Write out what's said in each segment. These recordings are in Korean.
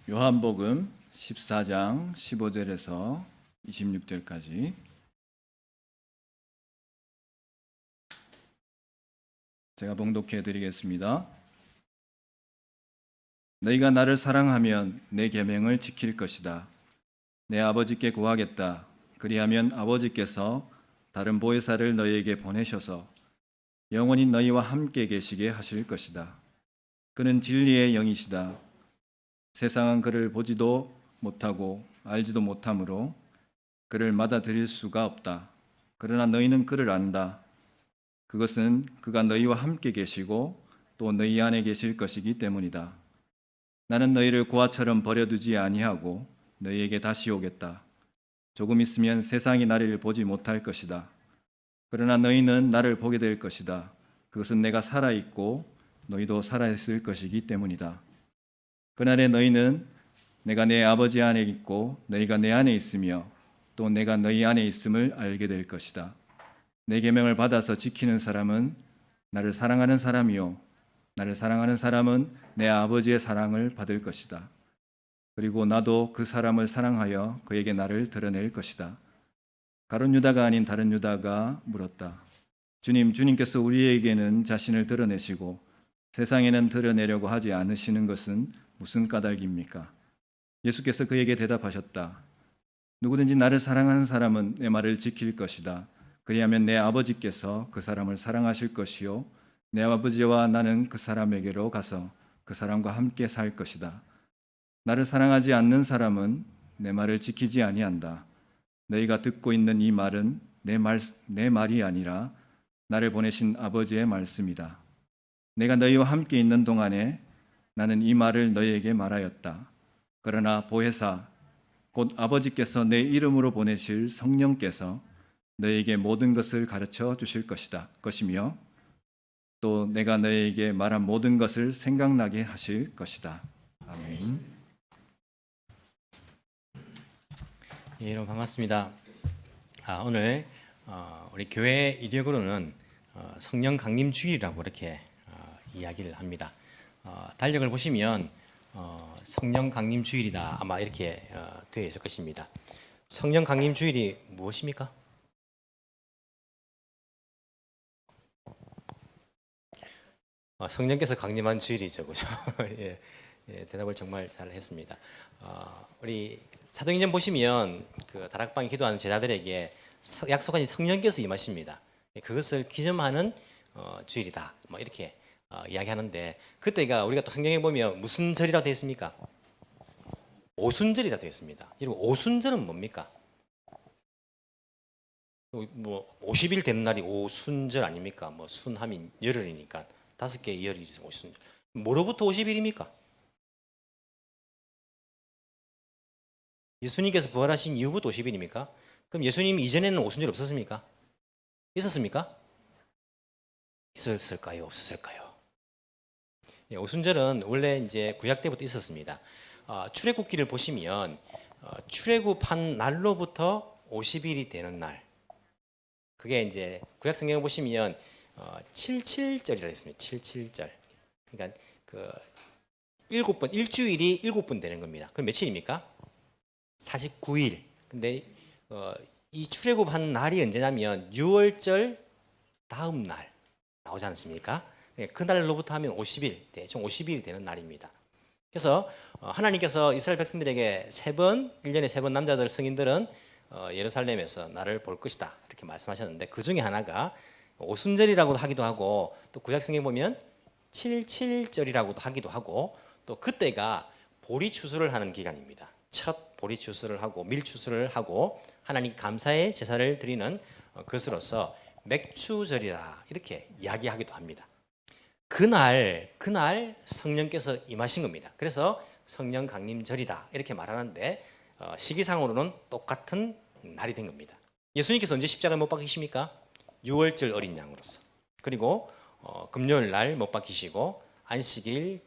요한복음 14장 15절에서 26절까지 제가 봉독해 드리겠습니다. 너희가 나를 사랑하면 내 계명을 지킬 것이다. 내 아버지께 구하겠다. 그리하면 아버지께서 다른 보혜사를 너희에게 보내셔서 영원히 너희와 함께 계시게 하실 것이다. 그는 진리의 영이시다. 세상은 그를 보지도 못하고 알지도 못하므로 그를 받아들일 수가 없다. 그러나 너희는 그를 안다. 그것은 그가 너희와 함께 계시고 또 너희 안에 계실 것이기 때문이다. 나는 너희를 고아처럼 버려두지 아니하고 너희에게 다시 오겠다. 조금 있으면 세상이 나를 보지 못할 것이다. 그러나 너희는 나를 보게 될 것이다. 그것은 내가 살아있고 너희도 살아있을 것이기 때문이다. 그날에 너희는 내가 내 아버지 안에 있고 너희가 내 안에 있으며 또 내가 너희 안에 있음을 알게 될 것이다. 내 계명을 받아서 지키는 사람은 나를 사랑하는 사람이요 나를 사랑하는 사람은 내 아버지의 사랑을 받을 것이다. 그리고 나도 그 사람을 사랑하여 그에게 나를 드러낼 것이다. 가룟 유다가 아닌 다른 유다가 물었다. 주님께서 우리에게는 자신을 드러내시고 세상에는 드러내려고 하지 않으시는 것은 무슨 까닭입니까? 예수께서 그에게 대답하셨다. 누구든지 나를 사랑하는 사람은 내 말을 지킬 것이다. 그리하면 내 아버지께서 그 사람을 사랑하실 것이요 내 아버지와 나는 그 사람에게로 가서 그 사람과 함께 살 것이다. 나를 사랑하지 않는 사람은 내 말을 지키지 아니한다. 너희가 듣고 있는 이 말은 내 말이 아니라 나를 보내신 아버지의 말씀이다. 내가 너희와 함께 있는 동안에 나는 이 말을 너희에게 말하였다. 그러나 보혜사 곧 아버지께서 내 이름으로 보내실 성령께서 너희에게 모든 것을 가르쳐 주실 것이며 또 내가 너희에게 말한 모든 것을 생각나게 하실 것이다. 아멘. 예, 여러분 반갑습니다. 오늘 우리 교회 이력으로는 성령 강림 주일이라고 이렇게 이야기를 합니다. 달력을 보시면 성령 강림 주일이다 아마 이렇게 되어 있을 것입니다. 성령 강림 주일이 무엇입니까? 성령께서 강림한 주일이죠, 그죠? 예, 대답을 정말 잘 했습니다. 우리 사도행전 보시면 그 다락방에 기도하는 제자들에게 약속하신 성령께서 임하십니다. 그것을 기념하는 주일이다. 뭐 이렇게 이야기하는데 그때가 우리가 또 성경에 보면 무슨 절이라고 되어 있습니까? 오순절이라고 되어 있습니다. 여러분 오순절은 뭡니까? 뭐 50일 되는 날이 오순절 아닙니까? 뭐 순하면 열흘이니까 5개의 열이 오순절. 뭐로부터 50일입니까? 예수님께서 부활하신 이후부터 50일입니까? 그럼 예수님 이전에는 오순절 없었습니까? 있었습니까? 있었을까요? 없었을까요? 예, 오순절은 원래 이제 구약 때부터 있었습니다. 출애굽기를 보시면 출애굽한 날로부터 50일이 되는 날. 그게 이제 구약 성경을 보시면 77절이라 했습니다. 77절. 그러니까 그 7번 일주일이 7번 되는 겁니다. 그럼 며칠입니까? 49일. 근데 이 출애굽한 날이 언제냐면 6월절 다음 날 나오지 않습니까? 그날로부터 하면 50일, 대충 50일이 되는 날입니다. 그래서 하나님께서 이스라엘 백성들에게 3번, 1년에 3번 남자들 성인들은 예루살렘에서 나를 볼 것이다 이렇게 말씀하셨는데 그 중에 하나가 오순절이라고도 하기도 하고 또 구약 성경 보면 77절이라고도 하기도 하고 또 그때가 보리 추수를 하는 기간입니다. 첫 보리 추수를 하고 밀 추수를 하고 하나님 감사의 제사를 드리는 것으로서 맥추절이다 이렇게 이야기하기도 합니다. 그날 성령께서 임하신 겁니다. 그래서 성령 강림절이다 이렇게 말하는데 시기상으로는 똑같은 날이 된 겁니다. 예수님께서 언제 십자가를 못 박히십니까? 6월절 어린 양으로서. 그리고 금요일 날 못 박히시고 안식일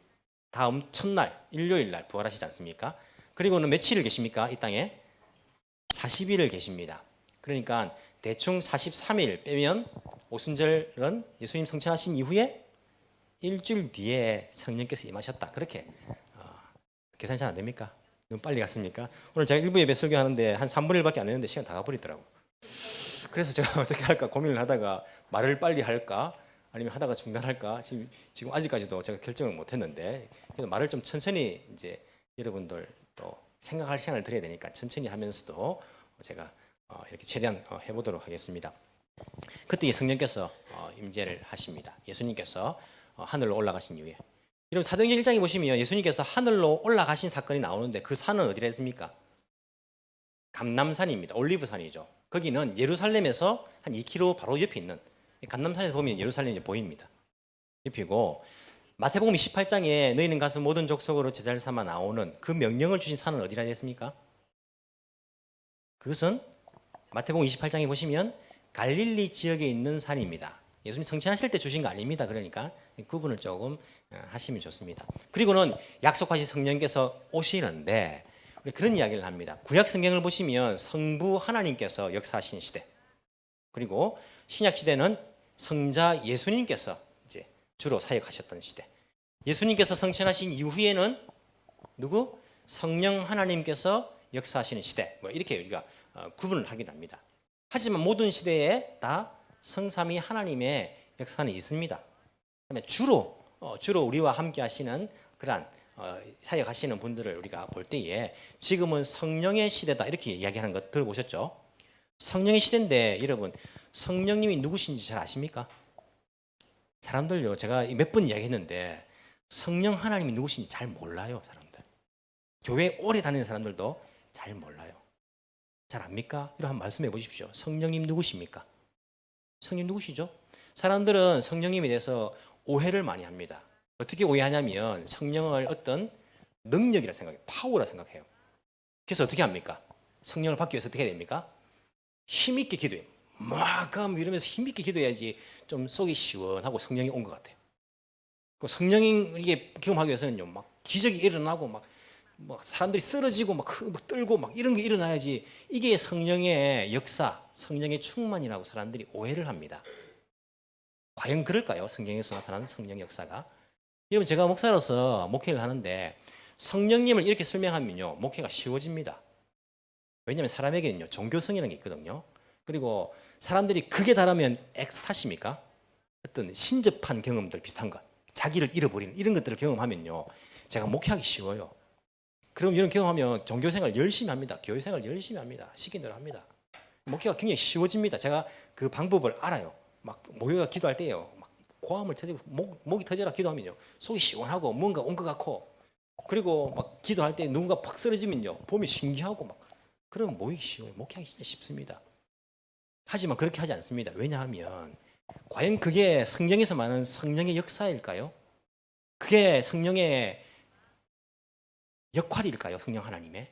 다음 첫날 일요일 날 부활하시지 않습니까? 그리고는 며칠을 계십니까? 이 땅에 40일을 계십니다. 그러니까 대충 43일 빼면 오순절은 예수님 성천하신 이후에 일주일 뒤에 성령께서 임하셨다. 그렇게 계산이 잘 안 됩니까? 너무 빨리 갔습니까? 오늘 제가 1부 예배 설교하는데 한 3분의 1밖에 안 했는데 시간 다 가버리더라고요. 그래서 제가 어떻게 할까 고민을 하다가 말을 빨리 할까 아니면 하다가 중단할까 지금 아직까지도 제가 결정을 못 했는데 그래서 말을 좀 천천히 이제 여러분들 또 생각할 시간을 드려야 되니까 천천히 하면서도 제가 이렇게 최대한 해보도록 하겠습니다. 그때 성령께서 임재를 하십니다. 예수님께서 하늘로 올라가신 이후에 여러분 사도행전 1장에 보시면 예수님께서 하늘로 올라가신 사건이 나오는데 그 산은 어디라 했습니까? 감람산입니다. 올리브산이죠. 거기는 예루살렘에서 한 2km 바로 옆에 있는 감람산에서 보면 예루살렘이 보입니다. 옆이고 마태복음 28장에 너희는 가서 모든 족속으로 제자를 삼아 나오는 그 명령을 주신 산은 어디라 했습니까? 그것은 마태복음 28장에 보시면 갈릴리 지역에 있는 산입니다. 예수님 성취하실 때 주신 거 아닙니다. 그러니까 구분을 조금 하시면 좋습니다. 그리고는 약속하신 성령께서 오시는데 우리 그런 이야기를 합니다. 구약 성경을 보시면 성부 하나님께서 역사하신 시대, 그리고 신약 시대는 성자 예수님께서 이제 주로 사역하셨던 시대. 예수님께서 성천하신 이후에는 누구? 성령 하나님께서 역사하시는 시대. 뭐 이렇게 우리가 구분을 하긴 합니다. 하지만 모든 시대에 다 성삼위 하나님의 역사는 있습니다. 주로 우리와 함께 하시는 그러한 사역하시는 분들을 우리가 볼 때에 지금은 성령의 시대다 이렇게 이야기하는 거 들어보셨죠? 성령의 시대인데 여러분 성령님이 누구신지 잘 아십니까? 사람들요 제가 몇 번 이야기했는데 성령 하나님이 누구신지 잘 몰라요. 사람들 교회 오래 다니는 사람들도 잘 몰라요. 잘 압니까? 이런 한번 말씀해 보십시오. 성령님 누구십니까? 성령 누구시죠? 사람들은 성령님에 대해서 오해를 많이 합니다. 어떻게 오해하냐면 성령을 어떤 능력이라 생각해요. 파워라 생각해요. 그래서 어떻게 합니까? 성령을 받기 위해서 어떻게 해야 됩니까? 힘있게 기도해요. 막 이러면서 힘있게 기도해야지 좀 속이 시원하고 성령이 온 것 같아요. 성령이 이게 경험하기 위해서는요, 막 기적이 일어나고 막 사람들이 쓰러지고 막 떨고 막 이런 게 일어나야지 이게 성령의 역사, 성령의 충만이라고 사람들이 오해를 합니다. 과연 그럴까요? 성경에서 나타나는 성령 역사가? 여러분 제가 목사로서 목회를 하는데 성령님을 이렇게 설명하면요 목회가 쉬워집니다. 왜냐하면 사람에게는요 종교성이라는 게 있거든요. 그리고 사람들이 극에 달하면 엑스타시입니까? 어떤 신접한 경험들 비슷한 것, 자기를 잃어버리는 이런 것들을 경험하면요 제가 목회하기 쉬워요. 그럼 이런 경험하면 종교생활 열심히 합니다. 교회생활 열심히 합니다. 시킨 대로 합니다. 목회가 굉장히 쉬워집니다. 제가 그 방법을 알아요. 막 모여가 기도할 때요 막 고함을 터지고 목이 터져라 기도하면요 속이 시원하고 뭔가 온 것 같고, 그리고 막 기도할 때 누군가 팍 쓰러지면요 몸이 신기하고 막 그러면 모이기 쉬워요. 목회하기 진짜 쉽습니다. 하지만 그렇게 하지 않습니다. 왜냐하면 과연 그게 성경에서 말하는 성령의 역사일까요? 그게 성령의 역할일까요? 성령 하나님의?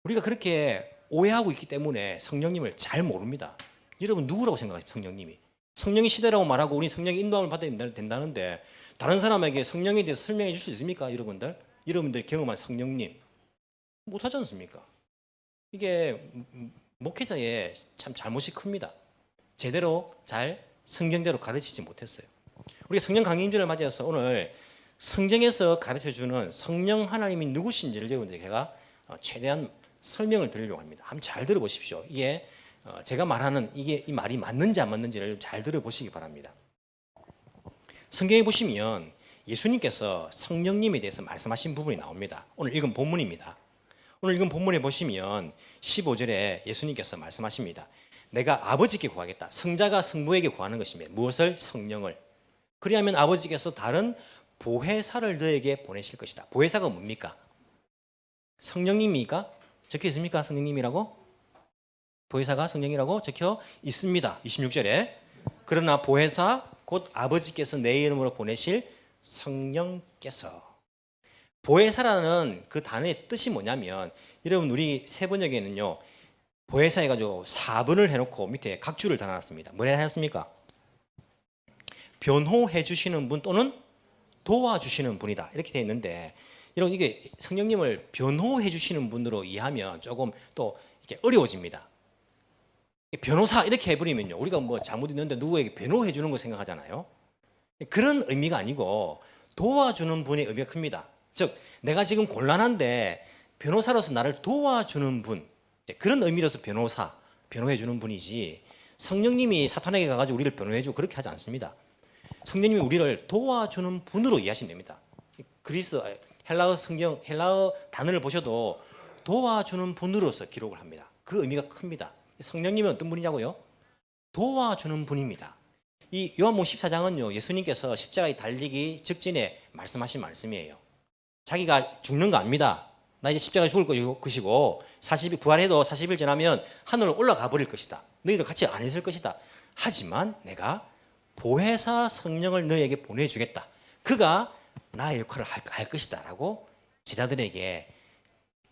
우리가 그렇게 오해하고 있기 때문에 성령님을 잘 모릅니다. 여러분 누구라고 생각하세요? 성령님이 성령의 시대라고 말하고 우리 성령의 인도함을 받아야 된다는데 다른 사람에게 성령에 대해서 설명해 줄 수 있습니까? 여러분들이 경험한 성령님 못하지 않습니까? 이게 목회자의 참 잘못이 큽니다. 제대로 잘 성경대로 가르치지 못했어요. 우리가 성령 강림절을 맞이해서 오늘 성경에서 가르쳐주는 성령 하나님이 누구신지를 여러분들에게 제가 최대한 설명을 드리려고 합니다. 한번 잘 들어보십시오. 이게 제가 말하는 이 말이 맞는지 안 맞는지를 잘 들어보시기 바랍니다. 성경에 보시면 예수님께서 성령님에 대해서 말씀하신 부분이 나옵니다. 오늘 읽은 본문입니다. 오늘 읽은 본문에 보시면 15절에 예수님께서 말씀하십니다. 내가 아버지께 구하겠다. 성자가 성부에게 구하는 것입니다. 무엇을? 성령을. 그리하면 아버지께서 다른 보혜사를 너에게 보내실 것이다. 보혜사가 뭡니까? 성령님입니까? 적혀 있습니까? 성령님이라고? 보혜사가 성령이라고 적혀 있습니다. 26절에 그러나 보혜사 곧 아버지께서 내 이름으로 보내실 성령께서. 보혜사라는 그 단어의 뜻이 뭐냐면 여러분 우리 세번역에는요 보혜사 해가지고 4번을 해놓고 밑에 각주를 달아놨습니다. 뭐라 하셨습니까? 변호해 주시는 분 또는 도와주시는 분이다 이렇게 되어 있는데 여러분 이게 성령님을 변호해 주시는 분으로 이해하면 조금 또 이렇게 어려워집니다. 변호사 이렇게 해버리면요 우리가 뭐 잘못했는데 누구에게 변호해 주는 거 생각하잖아요. 그런 의미가 아니고 도와주는 분의 의미가 큽니다. 즉 내가 지금 곤란한데 변호사로서 나를 도와주는 분, 그런 의미로서 변호사, 변호해 주는 분이지 성령님이 사탄에게 가가지고 우리를 변호해 주고 그렇게 하지 않습니다. 성령님이 우리를 도와주는 분으로 이해하시면 됩니다. 그리스 헬라어 성경 헬라어 단어를 보셔도 도와주는 분으로서 기록을 합니다. 그 의미가 큽니다. 성령님은 어떤 분이냐고요? 도와주는 분입니다. 이 요한복음 14장은요 예수님께서 십자가에 달리기 직전에 말씀하신 말씀이에요. 자기가 죽는 거 압니다. 나 이제 십자가에 죽을 것이고 40일 부활해도 40일 지나면 하늘로 올라가 버릴 것이다. 너희들 같이 안 있을 것이다. 하지만 내가 보혜사 성령을 너희에게 보내주겠다. 그가 나의 역할을 할 것이다 라고 제자들에게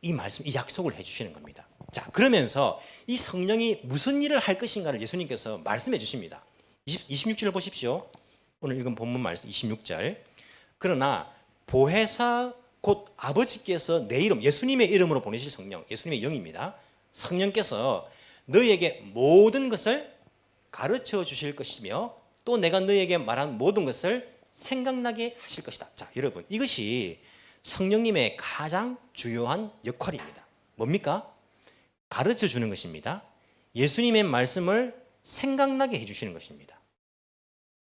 이 말씀, 이 약속을 해주시는 겁니다. 자, 그러면서 이 성령이 무슨 일을 할 것인가를 예수님께서 말씀해 주십니다. 26절을 보십시오. 오늘 읽은 본문 말씀 26절. 그러나 보혜사 곧 아버지께서 내 이름, 예수님의 이름으로 보내실 성령, 예수님의 영입니다. 성령께서 너희에게 모든 것을 가르쳐 주실 것이며 또 내가 너희에게 말한 모든 것을 생각나게 하실 것이다. 자, 여러분, 이것이 성령님의 가장 중요한 역할입니다. 뭡니까? 가르쳐 주는 것입니다. 예수님의 말씀을 생각나게 해주시는 것입니다.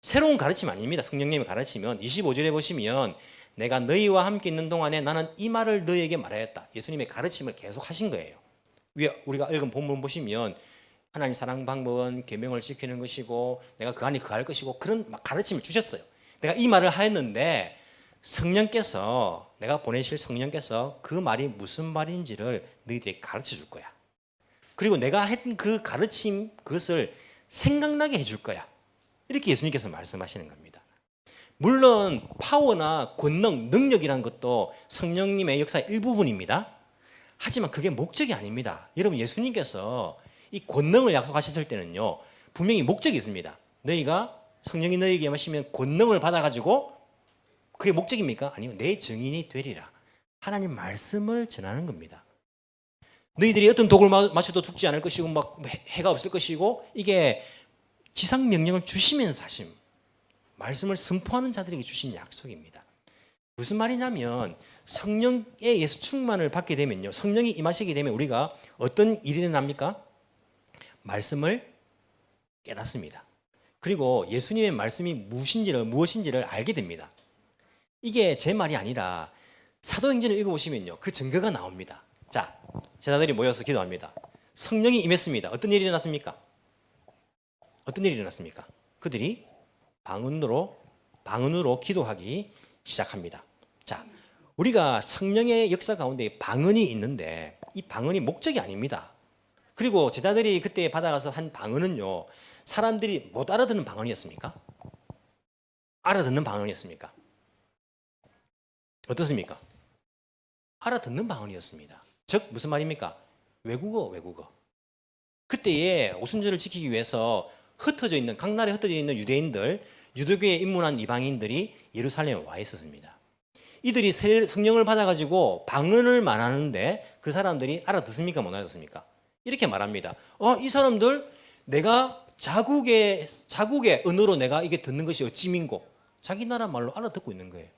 새로운 가르침 아닙니다. 성령님의 가르치면 25절에 보시면 내가 너희와 함께 있는 동안에 나는 이 말을 너희에게 말하였다. 예수님의 가르침을 계속 하신 거예요. 위에 우리가 읽은 본문 보시면 하나님 사랑 방법은 계명을 지키는 것이고 내가 그 안에 거할 것이고 그런 가르침을 주셨어요. 내가 이 말을 하였는데 성령께서 내가 보내실 성령께서 그 말이 무슨 말인지를 너희들에게 가르쳐 줄 거야. 그리고 내가 했던 그 가르침 그것을 생각나게 해줄 거야. 이렇게 예수님께서 말씀하시는 겁니다. 물론 파워나 권능, 능력이라는 것도 성령님의 역사의 일부분입니다. 하지만 그게 목적이 아닙니다. 여러분 예수님께서 이 권능을 약속하셨을 때는요 분명히 목적이 있습니다. 너희가 성령이 너희에게 마시면 권능을 받아가지고 그게 목적입니까? 아니요, 내 증인이 되리라. 하나님 말씀을 전하는 겁니다. 너희들이 어떤 독을 마셔도 죽지 않을 것이고 막 해가 없을 것이고 이게 지상 명령을 주시면서 하심 말씀을 선포하는 자들에게 주신 약속입니다. 무슨 말이냐면 성령에 의해서 충만을 받게 되면요 성령이 임하시게 되면 우리가 어떤 일이 일어납니까? 말씀을 깨닫습니다. 그리고 예수님의 말씀이 무엇인지를 알게 됩니다. 이게 제 말이 아니라 사도행전을 읽어보시면요 그 증거가 나옵니다. 자, 제자들이 모여서 기도합니다. 성령이 임했습니다. 어떤 일이 일어났습니까? 어떤 일이 일어났습니까? 그들이 방언으로 기도하기 시작합니다. 자, 우리가 성령의 역사 가운데 방언이 있는데 이 방언이 목적이 아닙니다. 그리고 제자들이 그때 받아가서 한 방언은요 사람들이 못 알아듣는 방언이었습니까? 알아듣는 방언이었습니까? 어떻습니까? 알아듣는 방언이었습니다. 즉 무슨 말입니까? 외국어. 그때에 오순절을 지키기 위해서 각 나라에 흩어져 있는 유대인들, 유대교에 입문한 이방인들이 예루살렘에 와 있었습니다. 이들이 성령을 받아가지고 방언을 말하는데 그 사람들이 알아듣습니까? 못 알아듣습니까? 이렇게 말합니다. 이 사람들 내가 자국의 언어로 내가 이게 듣는 것이 어찌 민고 자기 나라 말로 알아듣고 있는 거예요.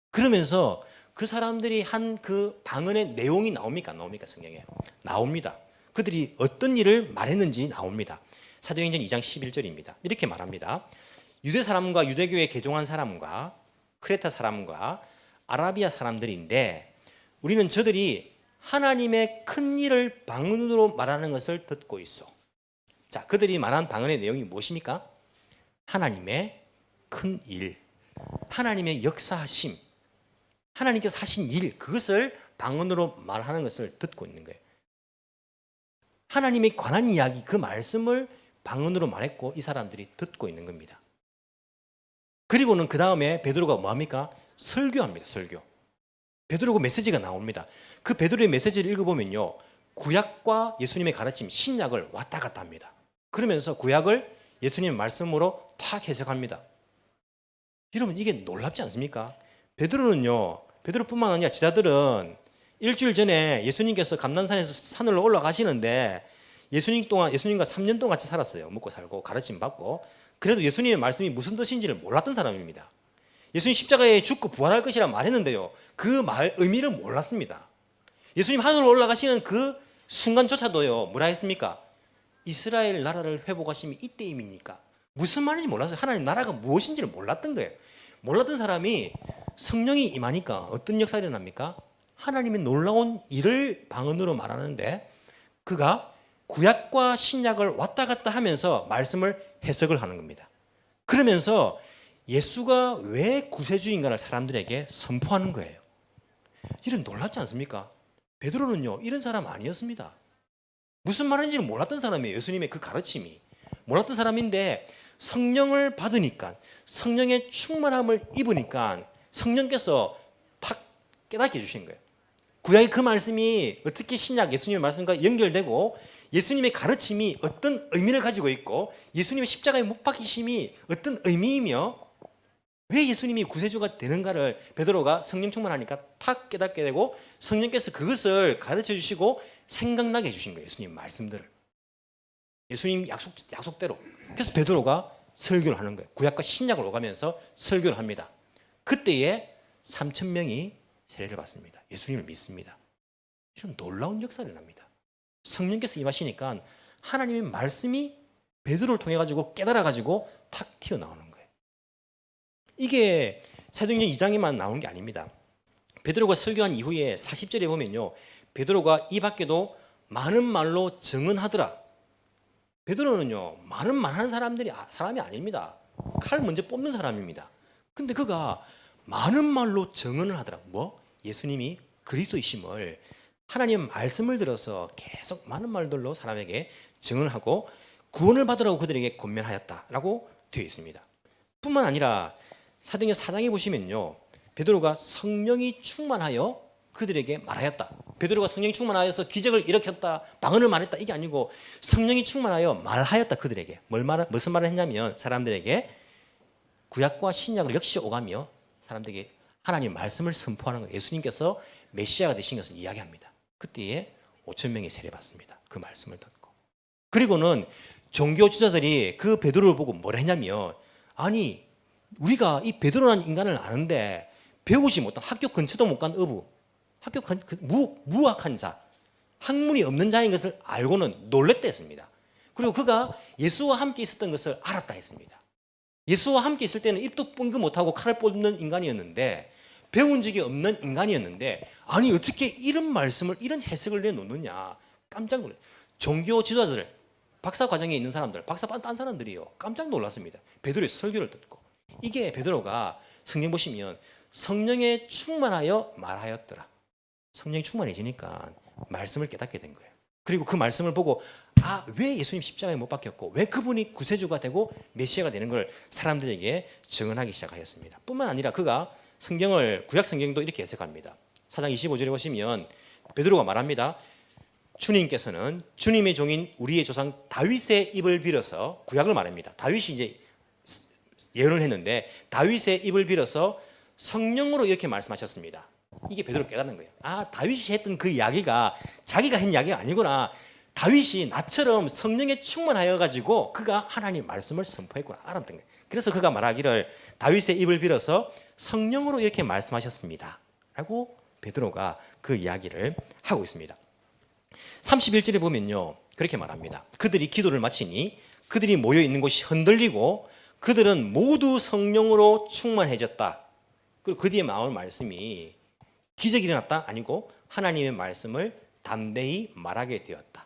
그러면서 그 사람들이 한 그 방언의 내용이 나옵니까? 안 나옵니까? 성경에 나옵니다. 그들이 어떤 일을 말했는지 나옵니다. 사도행전 2장 11절입니다. 이렇게 말합니다. 유대 사람과 유대교에 개종한 사람과 크레타 사람과 아라비아 사람들인데 우리는 저들이 하나님의 큰 일을 방언으로 말하는 것을 듣고 있어. 자, 그들이 말한 방언의 내용이 무엇입니까? 하나님의 큰 일, 하나님의 역사하심, 하나님께서 하신 일, 그것을 방언으로 말하는 것을 듣고 있는 거예요. 하나님에 관한 이야기, 그 말씀을 방언으로 말했고 이 사람들이 듣고 있는 겁니다. 그리고는 그 다음에 베드로가 뭐합니까? 설교합니다. 설교. 베드로가 메시지가 나옵니다. 그 베드로의 메시지를 읽어보면요 구약과 예수님의 가르침, 신약을 왔다 갔다 합니다. 그러면서 구약을 예수님의 말씀으로 탁 해석합니다. 여러분 이게 놀랍지 않습니까? 베드로뿐만 아니라 제자들은 일주일 전에 예수님께서 감난산에서 산으로 올라가시는데 예수님과 3년 동안 같이 살았어요. 먹고 살고 가르침 받고. 그래도 예수님의 말씀이 무슨 뜻인지를 몰랐던 사람입니다. 예수님 십자가에 죽고 부활할 것이라 말했는데요. 그 말 의미를 몰랐습니다. 예수님 하늘로 올라가시는 그 순간조차도요. 뭐라 했습니까? 이스라엘 나라를 회복하심이 이때임이니까. 무슨 말인지 몰랐어요. 하나님 나라가 무엇인지를 몰랐던 거예요. 몰랐던 사람이 성령이 임하니까 어떤 역사가 일어납니까? 하나님의 놀라운 일을 방언으로 말하는데 그가 구약과 신약을 왔다 갔다 하면서 말씀을 해석을 하는 겁니다. 그러면서 예수가 왜 구세주인가를 사람들에게 선포하는 거예요. 이런 놀랍지 않습니까? 베드로는요 이런 사람 아니었습니다. 무슨 말인지는 몰랐던 사람이에요. 예수님의 그 가르침이 몰랐던 사람인데 성령을 받으니까 성령의 충만함을 입으니까 성령께서 탁 깨닫게 해주신 거예요. 구약의 그 말씀이 어떻게 신약 예수님의 말씀과 연결되고 예수님의 가르침이 어떤 의미를 가지고 있고 예수님의 십자가에 못 박히심이 어떤 의미이며 왜 예수님이 구세주가 되는가를 베드로가 성령 충만하니까 탁 깨닫게 되고 성령께서 그것을 가르쳐 주시고 생각나게 해주신 거예요. 예수님 말씀들을. 예수님 약속대로. 그래서 베드로가 설교를 하는 거예요. 구약과 신약을 오가면서 설교를 합니다. 그때에 3,000명이 세례를 받습니다. 예수님을 믿습니다. 이런 놀라운 역사가 일어납니다. 성령께서 임하시니까 하나님의 말씀이 베드로를 통해 가지고 깨달아 가지고 탁 튀어나오는 거예요. 이게 사도행전 2장에만 나오는 게 아닙니다. 베드로가 설교한 이후에 40절에 보면요. 베드로가 이 밖에도 많은 말로 증언하더라. 베드로는요. 많은 말하는 사람이 아닙니다. 칼 먼저 뽑는 사람입니다. 근데 그가 많은 말로 증언을 하더라. 뭐? 예수님이 그리스도이심을 하나님의 말씀을 들어서 계속 많은 말들로 사람에게 증언하고 구원을 받으라고 그들에게 권면하였다라고 되어 있습니다. 뿐만 아니라 사도행전 4장에 보시면요. 베드로가 성령이 충만하여 그들에게 말하였다. 베드로가 성령이 충만하여서 기적을 일으켰다. 방언을 말했다. 이게 아니고 성령이 충만하여 말하였다. 그들에게. 무슨 말을 했냐면 사람들에게 구약과 신약을 역시 오가며 사람들에게 하나님 말씀을 선포하는 거예요. 예수님께서 메시아가 되신 것을 이야기합니다. 그때에 5,000명이 세례받습니다. 그 말씀을 듣고. 그리고는 종교 지도자들이 그 베드로를 보고 뭐라 했냐면 아니 우리가 이 베드로라는 인간을 아는데 배우지 못한 학교 근처도 못 간 어부 무학한 자 학문이 없는 자인 것을 알고는 놀랬다 했습니다. 그리고 그가 예수와 함께 있었던 것을 알았다 했습니다. 예수와 함께 있을 때는 입도 뻥긋 못하고 칼을 뽑는 인간이었는데 배운 적이 없는 인간이었는데 아니 어떻게 이런 말씀을 이런 해석을 내놓느냐 깜짝 놀랐어요. 종교 지도자들 박사 과정에 있는 사람들 박사 딴 사람들이요 깜짝 놀랐습니다. 베드로의 설교를 듣고 이게 베드로가 성경 보시면 성령에 충만하여 말하였더라. 성령이 충만해지니까 말씀을 깨닫게 된 거예요. 그리고 그 말씀을 보고 왜 예수님 십자가에 못 박혔고 왜 그분이 구세주가 되고 메시아가 되는 걸 사람들에게 증언하기 시작하였습니다. 뿐만 아니라 그가 성경을 구약 성경도 이렇게 해석합니다. 4장 25절에 보시면 베드로가 말합니다. 주님께서는 주님의 종인 우리의 조상 다윗의 입을 빌어서 구약을 말합니다. 다윗이 이제 예언을 했는데 다윗의 입을 빌어서 성령으로 이렇게 말씀하셨습니다. 이게 베드로 깨닫는 거예요. 다윗이 했던 그 이야기가 자기가 한 이야기가 아니구나. 다윗이 나처럼 성령에 충만하여 가지고 그가 하나님 말씀을 선포했구나 알았던 거예요. 그래서 그가 말하기를 다윗의 입을 빌어서 성령으로 이렇게 말씀하셨습니다. 라고 베드로가 그 이야기를 하고 있습니다. 31절에 보면요. 그렇게 말합니다. 그들이 기도를 마치니 그들이 모여 있는 곳이 흔들리고 그들은 모두 성령으로 충만해졌다. 그리고 그 뒤에 나올 말씀이 기적이 일어났다 아니고 하나님의 말씀을 담대히 말하게 되었다.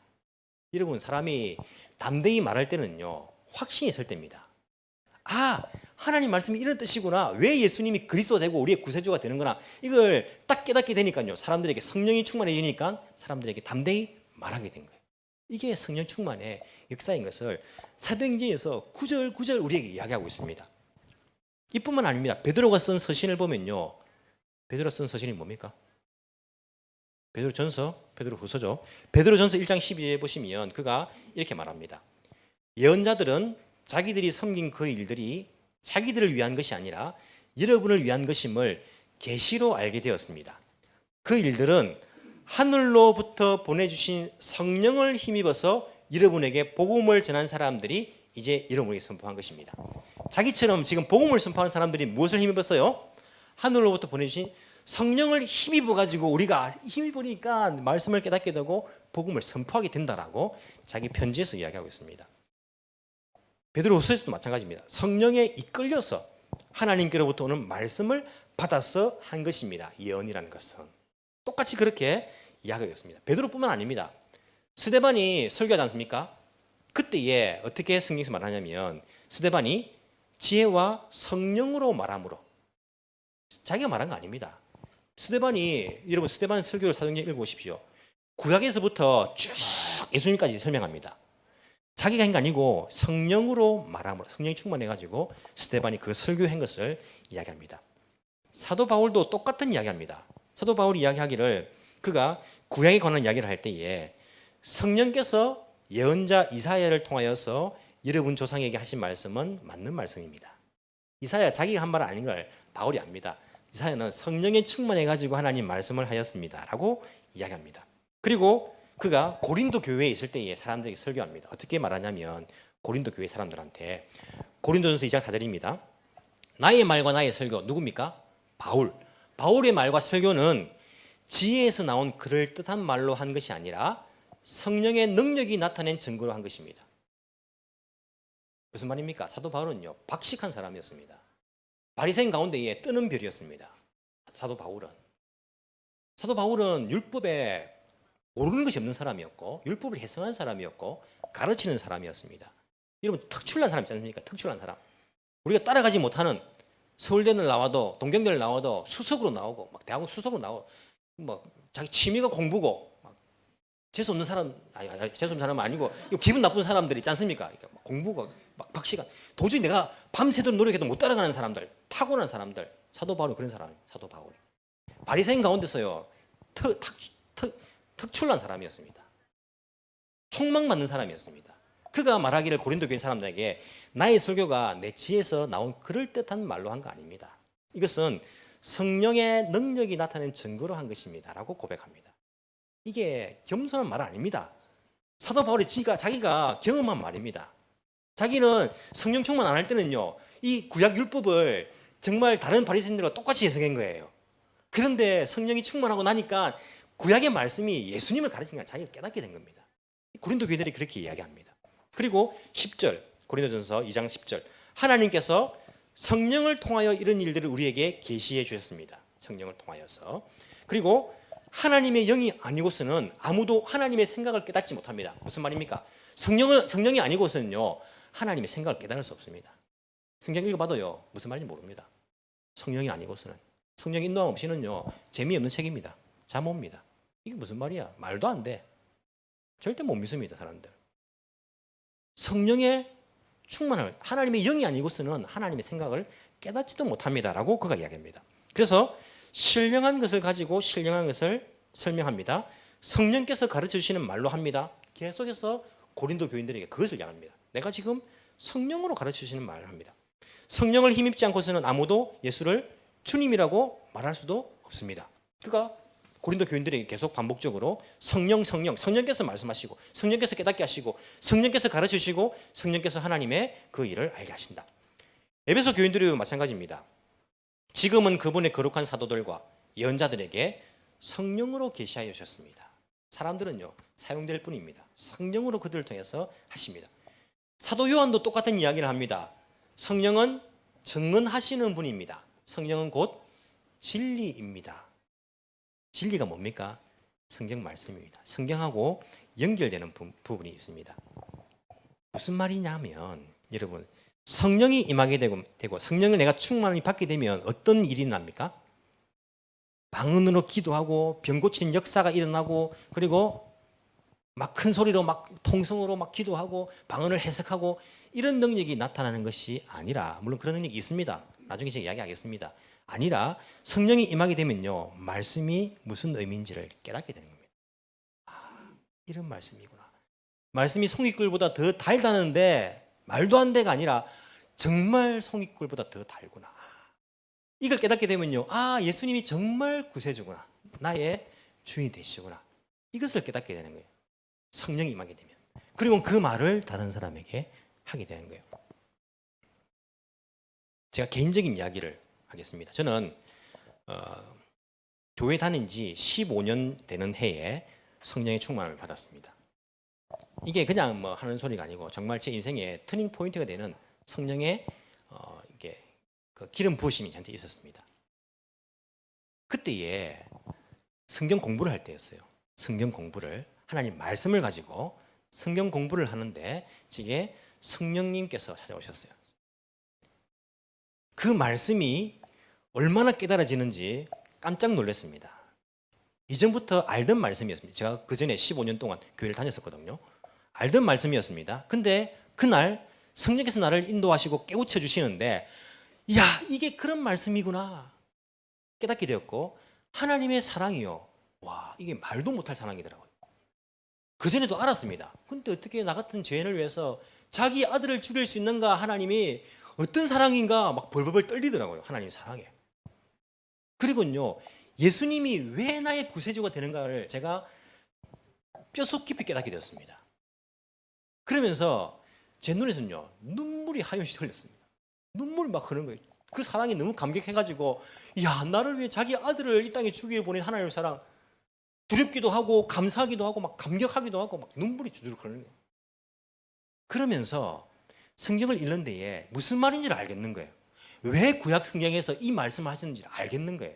여러분 사람이 담대히 말할 때는요. 확신이 있을 때입니다. 하나님 말씀이 이런 뜻이구나. 왜 예수님이 그리스도가 되고 우리의 구세주가 되는구나. 이걸 딱 깨닫게 되니까요. 사람들에게 성령이 충만해지니까 사람들에게 담대히 말하게 된 거예요. 이게 성령 충만의 역사인 것을 사도행전에서 구절구절 우리에게 이야기하고 있습니다. 이뿐만 아닙니다. 베드로가 쓴 서신을 보면요. 베드로 쓴 서신이 뭡니까? 베드로전서, 베드로후서죠. 베드로전서 1장 12절에 보시면 그가 이렇게 말합니다. 예언자들은 자기들이 섬긴 그 일들이 자기들을 위한 것이 아니라 여러분을 위한 것임을 계시로 알게 되었습니다. 그 일들은 하늘로부터 보내주신 성령을 힘입어서 여러분에게 복음을 전한 사람들이 이제 여러분에게 선포한 것입니다. 자기처럼 지금 복음을 선포하는 사람들이 무엇을 힘입었어요? 하늘로부터 보내주신 성령을 힘입어가지고 우리가 힘입으니까 말씀을 깨닫게 되고 복음을 선포하게 된다라고 자기 편지에서 이야기하고 있습니다. 베드로후서에서도 마찬가지입니다. 성령에 이끌려서 하나님께로부터 오는 말씀을 받아서 한 것입니다. 예언이라는 것은 똑같이 그렇게 이야기하고 있습니다. 베드로뿐만 아닙니다. 스데반이 설교하지 않습니까? 그때에 어떻게 성경에서 말하냐면 스데반이 지혜와 성령으로 말함으로, 자기가 말한 거 아닙니다. 스데반이, 여러분 스데반 설교를 사도행전 읽어보십시오. 구약에서부터 쭉 예수님까지 설명합니다. 자기가 한 게 아니고 성령으로 말함으로, 성령이 충만해가지고 스데반이 그 설교한 것을 이야기합니다. 사도 바울도 똑같은 이야기합니다. 사도 바울이 이야기하기를, 그가 구약에 관한 이야기를 할 때에 성령께서 예언자 이사야를 통하여서 여러분 조상에게 하신 말씀은 맞는 말씀입니다. 이사야 자기가 한 말은 아닌 걸 바울이 압니다. 이사야는 성령에 충만해가지고 하나님 말씀을 하였습니다 라고 이야기합니다. 그리고 그가 고린도 교회에 있을 때에 사람들에게 설교합니다. 어떻게 말하냐면 고린도 교회 사람들한테, 고린도전서 2장 4절입니다. 나의 말과 나의 설교, 누굽니까? 바울. 바울의 말과 설교는 지혜에서 나온 그럴듯한 말로 한 것이 아니라 성령의 능력이 나타낸 증거로 한 것입니다. 무슨 말입니까? 사도 바울은요, 박식한 사람이었습니다. 바리새인 가운데에 뜨는 별이었습니다. 사도 바울은 율법에 모르는 것이 없는 사람이었고 율법을 해석하는 사람이었고 가르치는 사람이었습니다. 여러분 특출난 사람 있지 않습니까? 특출난 사람. 우리가 따라가지 못하는, 서울대를 나와도 동경대를 나와도 수석으로 나오고 막 대학원 수석으로 나오고 뭐 자기 취미가 공부고 막 재수 없는 사람, 재수 없는 사람은 아니고 기분 나쁜 사람들 있지 않습니까? 막 공부가 막 박시간, 도저히 내가 밤새도록 노력해도 못 따라가는 사람들, 타고난 사람들. 사도 바울이 그런 사람이에요. 사도 바울이 바리새인 가운데서요 특출난 사람이었습니다. 촉망받는 사람이었습니다. 그가 말하기를 고린도 교회 사람들에게 나의 설교가 내 지혜에서 나온 그럴듯한 말로 한 거 아닙니다. 이것은 성령의 능력이 나타낸 증거로 한 것입니다 라고 고백합니다. 이게 겸손한 말 아닙니다. 사도 바울이 자기가 경험한 말입니다. 자기는 성령 충만 안 할 때는요, 이 구약 율법을 정말 다른 바리새인들과 똑같이 해석한 거예요. 그런데 성령이 충만하고 나니까 구약의 말씀이 예수님을 가르친 걸 자기가 깨닫게 된 겁니다. 고린도 교회들이 그렇게 이야기합니다. 그리고 10절, 고린도전서 2장 10절, 하나님께서 성령을 통하여 이런 일들을 우리에게 계시해 주셨습니다. 성령을 통하여서. 그리고 하나님의 영이 아니고서는 아무도 하나님의 생각을 깨닫지 못합니다. 무슨 말입니까? 성령이 아니고서는요, 하나님의 생각을 깨달을 수 없습니다. 성경 읽어봐도요, 무슨 말인지 모릅니다. 성령이 아니고서는. 성령 인도함 없이는요, 재미없는 책입니다. 잠 옵니다. 이게 무슨 말이야? 말도 안 돼. 절대 못 믿습니다, 사람들. 성령의 충만함을, 하나님의 영이 아니고서는 하나님의 생각을 깨닫지도 못합니다라고 그가 이야기합니다. 그래서 신령한 것을 가지고 신령한 것을 설명합니다. 성령께서 가르쳐 주시는 말로 합니다. 계속해서 고린도 교인들에게 그것을 이야기합니다. 내가 지금 성령으로 가르쳐 주시는 말을 합니다. 성령을 힘입지 않고서는 아무도 예수를 주님이라고 말할 수도 없습니다. 그가 고린도 교인들에게 계속 반복적으로 성령께서 말씀하시고 성령께서 깨닫게 하시고 성령께서 가르쳐 주시고 성령께서 하나님의 그 일을 알게 하신다. 에베소 교인들도 마찬가지입니다. 지금은 그분의 거룩한 사도들과 예언자들에게 성령으로 계시하여 주셨습니다. 사람들은요, 사용될 뿐입니다. 성령으로 그들을 통해서 하십니다. 사도 요한도 똑같은 이야기를 합니다. 성령은 증언하시는 분입니다. 성령은 곧 진리입니다. 진리가 뭡니까? 성경 말씀입니다. 성경하고 연결되는 부분이 있습니다. 무슨 말이냐면, 여러분, 성령이 임하게 되고 성령을 내가 충만히 받게 되면 어떤 일이 납니까? 방언으로 기도하고 병 고치는 역사가 일어나고, 그리고 막 큰 소리로 막 통성으로 막 기도하고 방언을 해석하고, 이런 능력이 나타나는 것이 아니라, 물론 그런 능력이 있습니다. 나중에 제가 이야기하겠습니다. 아니라 성령이 임하게 되면요, 말씀이 무슨 의미인지를 깨닫게 되는 겁니다. 아, 이런 말씀이구나. 말씀이 송이꿀보다 더 달다는데 말도 안 돼가 아니라 정말 송이꿀보다 더 달구나. 이걸 깨닫게 되면요, 아, 예수님이 정말 구세주구나. 나의 주인이 되시구나. 이것을 깨닫게 되는 거예요. 성령이 임하게 되면. 그리고 그 말을 다른 사람에게 하게 되는 거예요. 제가 개인적인 이야기를 하겠습니다. 저는 교회 다닌 지 15년 되는 해에 성령의 충만을 받았습니다. 이게 그냥 뭐 하는 소리가 아니고 정말 제 인생의 터닝 포인트가 되는 성령의 이게 그 기름 부으심이 저한테 있었습니다. 그때에 성경 공부를 할 때였어요. 성경 공부를 하나님 말씀을 가지고 성경 공부를 하는데 제게 성령님께서 찾아오셨어요. 그 말씀이 얼마나 깨달아지는지 깜짝 놀랐습니다. 이전부터 알던 말씀이었습니다. 제가 그 전에 15년 동안 교회를 다녔었거든요. 알던 말씀이었습니다. 근데 그날 성령께서 나를 인도하시고 깨우쳐 주시는데, 야, 이게 그런 말씀이구나 깨닫게 되었고, 하나님의 사랑이요, 와, 이게 말도 못할 사랑이더라고요. 그전에도 알았습니다. 근데 어떻게 나 같은 죄인을 위해서 자기 아들을 죽일 수 있는가, 하나님이 어떤 사랑인가 막 벌벌벌 떨리더라고요. 하나님의 사랑에. 그리고요, 예수님이 왜 나의 구세주가 되는가를 제가 뼛속 깊이 깨닫게 되었습니다. 그러면서 제 눈에서는요, 눈물이 하염시 흘렸습니다. 눈물이 막 흐르는 거예요. 그 사랑이 너무 감격해가지고, 야, 나를 위해 자기 아들을 이 땅에 죽이려 보낸 하나님의 사랑, 두렵기도 하고 감사하기도 하고 막 감격하기도 하고 막 눈물이 주르륵 흐르는 거예요. 그러면서 성경을 읽는 데에 무슨 말인지를 알겠는 거예요. 왜 구약 성경에서 이 말씀을 하시는지를 알겠는 거예요.